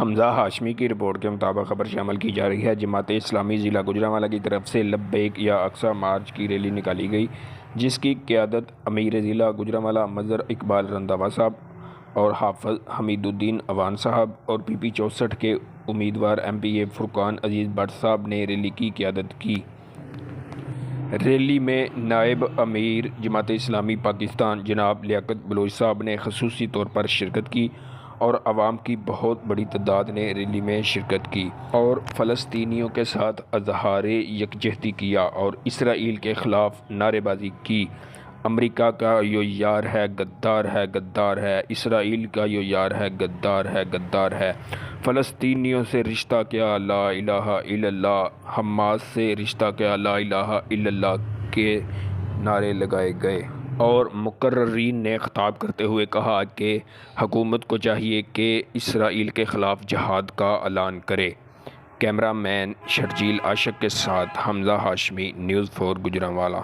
حمزہ ہاشمی کی رپورٹ کے مطابق خبر شامل کی جا رہی ہے۔ جماعت اسلامی ضلع گوجرانوالہ کی طرف سے لبیک یا اقصی مارچ کی ریلی نکالی گئی، جس کی قیادت امیر ضلع گوجرانوالہ مظہر اقبال رنداوا صاحب اور حافظ حمید الدین اوان صاحب اور پی پی 64 کے امیدوار M P a Furqan Aziz but صاحب نے ریلی کی قیادت کی۔ ریلی میں نائب امیر جماعت اسلامی پاکستان جناب لیاقت بلوچ صاحب نے خصوصی طور پر شرکت کی اور عوام کی بہت بڑی تعداد نے ریلی میں شرکت کی اور فلسطینیوں کے ساتھ اظہار یکجہتی کیا اور اسرائیل کے خلاف نعرے بازی کی۔ امریکہ کا یو یار ہے غدار ہے غدار ہے، اسرائیل کا یو یار ہے غدار ہے غدار ہے، فلسطینیوں سے رشتہ کیا لا الہ الا اللہ، حماس سے رشتہ کیا لا الہ الا اللہ کے نعرے لگائے گئے۔ اور مقررین نے خطاب کرتے ہوئے کہا کہ حکومت کو چاہیے کہ اسرائیل کے خلاف جہاد کا اعلان کرے۔ کیمرہ مین شرجیل عاشق کے ساتھ حمزہ ہاشمی، نیوز 4 گوجرانوالہ۔